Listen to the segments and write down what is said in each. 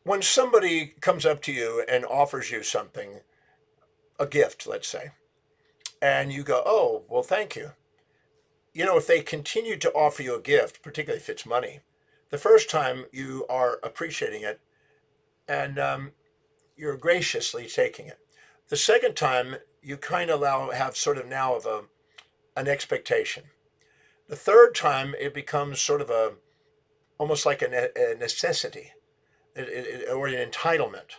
When somebody comes up to you and offers you something, a gift, let's say, and you go, oh, well, thank you. You know, if they continue to offer you a gift, particularly if it's money, the first time you are appreciating it and you're graciously taking it. The second time, you kind of have sort of now of an expectation. The third time, it becomes sort of almost like a necessity or an entitlement.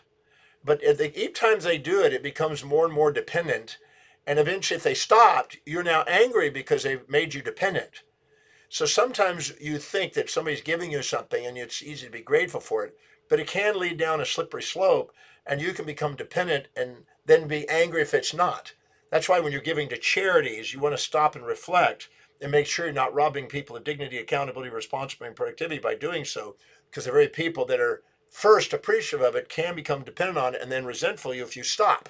But each time they do it, it becomes more and more dependent. And eventually, if they stopped, you're now angry because they've made you dependent. So sometimes you think that somebody's giving you something and it's easy to be grateful for it, but it can lead down a slippery slope and you can become dependent and then be angry if it's not. That's why when you're giving to charities, you want to stop and reflect and make sure you're not robbing people of dignity, accountability, responsibility, and productivity by doing so, because the very people that are first appreciative of it can become dependent on it and then resentful of you if you stop.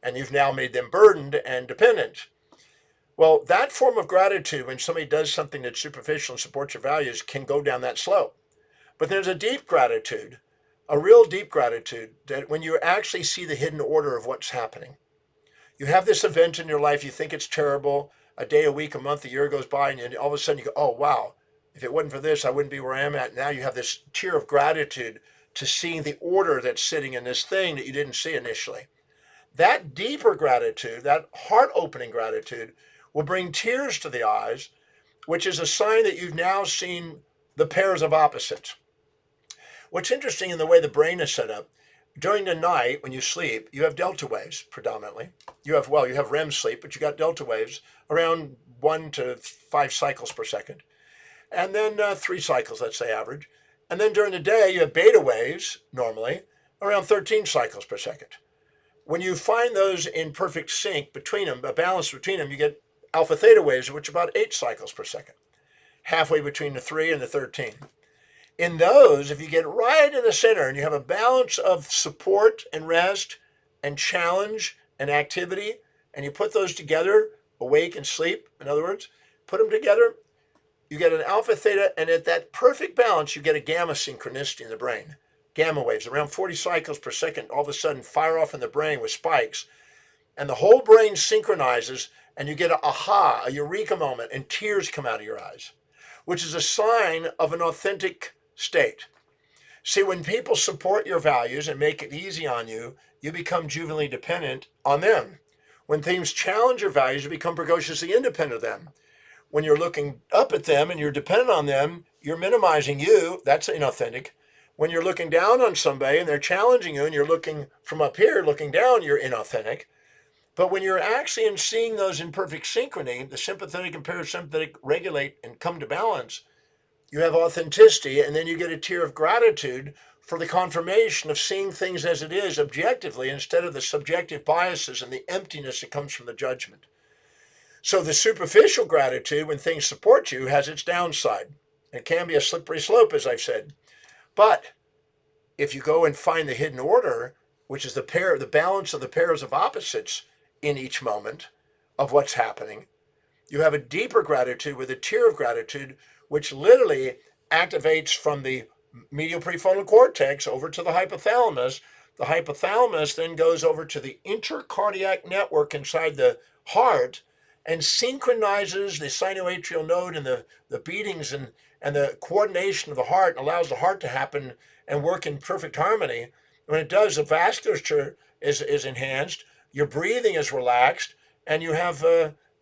And you've now made them burdened and dependent. Well, that form of gratitude, when somebody does something that's superficial and supports your values, can go down that slope. But there's a deep gratitude, a real deep gratitude, that when you actually see the hidden order of what's happening, you have this event in your life, you think it's terrible, a day, a week, a month, a year goes by, and all of a sudden you go, oh, wow, if it wasn't for this, I wouldn't be where I am at. Now you have this tear of gratitude to seeing the order that's sitting in this thing that you didn't see initially. That deeper gratitude, that heart opening gratitude, will bring tears to the eyes, which is a sign that you've now seen the pairs of opposites. What's interesting in the way the brain is set up, during the night when you sleep, you have delta waves predominantly. You have REM sleep, but you got delta waves around 1 to 5 cycles per second. And then 3 cycles, let's say average. And then during the day, you have beta waves normally around 13 cycles per second. When you find those in perfect sync between them, a balance between them, you get alpha theta waves, which are about 8 cycles per second, halfway between the 3 and the 13. In those, if you get right in the center and you have a balance of support and rest and challenge and activity, and you put those together, awake and sleep, in other words, put them together, you get an alpha theta, and at that perfect balance, you get a gamma synchronicity in the brain. Gamma waves, around 40 cycles per second, all of a sudden fire off in the brain with spikes, and the whole brain synchronizes, and you get a aha, a eureka moment, and tears come out of your eyes, which is a sign of an authentic state. See, when people support your values and make it easy on you, you become juvenilely dependent on them. When things challenge your values, you become precociously independent of them. When you're looking up at them and you're dependent on them, you're minimizing you. That's inauthentic. When you're looking down on somebody and they're challenging you and you're looking from up here, looking down, you're inauthentic. But when you're actually in seeing those in perfect synchrony, the sympathetic and parasympathetic regulate and come to balance, you have authenticity, and then you get a tear of gratitude for the confirmation of seeing things as it is objectively instead of the subjective biases and the emptiness that comes from the judgment. So the superficial gratitude, when things support you, has its downside. It can be a slippery slope, as I've said. But if you go and find the hidden order, which is the balance of the pairs of opposites in each moment of what's happening, you have a deeper gratitude with a tear of gratitude, which literally activates from the medial prefrontal cortex over to the hypothalamus. The hypothalamus then goes over to the intercardiac network inside the heart and synchronizes the sinoatrial node and the beatings and the coordination of the heart, and allows the heart to happen and work in perfect harmony. When it does, the vasculature is enhanced, your breathing is relaxed, and you have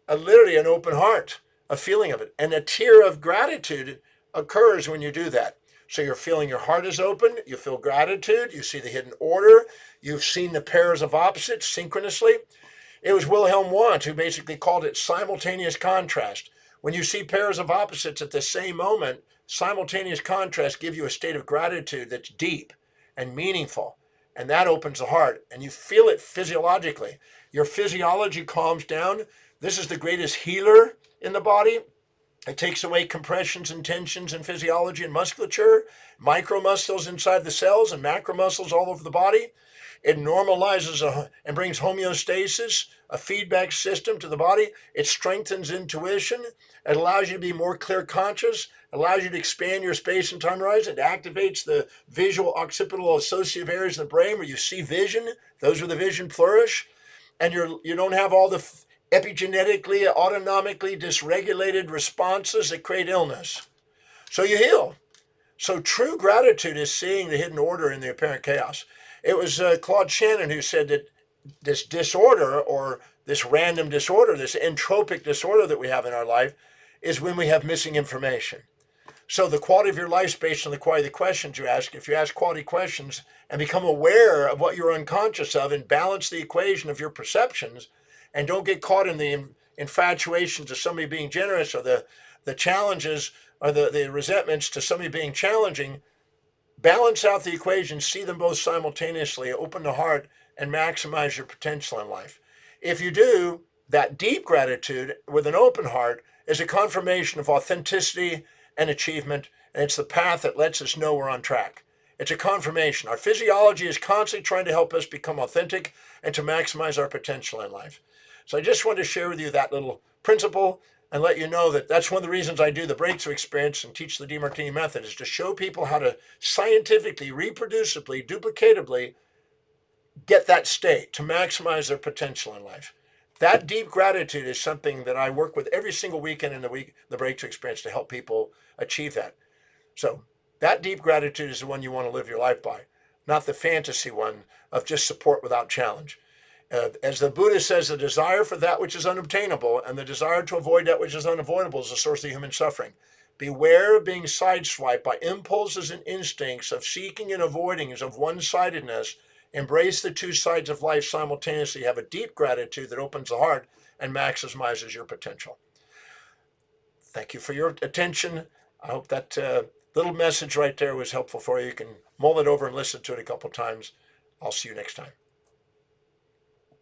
literally an open heart, a feeling of it. And a tear of gratitude occurs when you do that. So you're feeling your heart is open, you feel gratitude, you see the hidden order, you've seen the pairs of opposites synchronously. It was Wilhelm Wundt who basically called it simultaneous contrast. When you see pairs of opposites at the same moment, simultaneous contrast give you a state of gratitude that's deep and meaningful. And that opens the heart, and you feel it physiologically. Your physiology calms down. This is the greatest healer in the body. It takes away compressions and tensions in physiology and musculature, micromuscles inside the cells and macromuscles all over the body. It normalizes and brings homeostasis, a feedback system to the body. It strengthens intuition. It allows you to be more clear conscious, allows you to expand your space and time horizon. It activates the visual occipital associative areas of the brain where you see vision. Those where the vision flourish. And you don't have all the epigenetically, autonomically dysregulated responses that create illness. So you heal. So true gratitude is seeing the hidden order in the apparent chaos. It was Claude Shannon who said that this disorder, or this random disorder, this entropic disorder that we have in our life, is when we have missing information. So the quality of your life is based on the quality of the questions you ask. If you ask quality questions and become aware of what you're unconscious of and balance the equation of your perceptions, and don't get caught in the infatuations of somebody being generous, or the challenges or the resentments to somebody being challenging, balance out the equation, see them both simultaneously, open the heart, and maximize your potential in life. If you do, that deep gratitude with an open heart is a confirmation of authenticity and achievement, and it's the path that lets us know we're on track. It's a confirmation. Our physiology is constantly trying to help us become authentic and to maximize our potential in life. So I just wanted to share with you that little principle and let you know that that's one of the reasons I do the breakthrough experience and teach the Demartini method, is to show people how to scientifically, reproducibly, duplicatively get that state to maximize their potential in life. That deep gratitude is something that I work with every single weekend in the breakthrough experience, to help people achieve that. So that deep gratitude is the one you want to live your life by, not the fantasy one of just support without challenge. As the Buddha says, the desire for that which is unobtainable and the desire to avoid that which is unavoidable is the source of human suffering. Beware of being sideswiped by impulses and instincts of seeking and avoiding, of one-sidedness. Embrace the two sides of life simultaneously. Have a deep gratitude that opens the heart and maximizes your potential. Thank you for your attention. I hope that little message right there was helpful for you. You can mull it over and listen to it a couple times. I'll see you next time.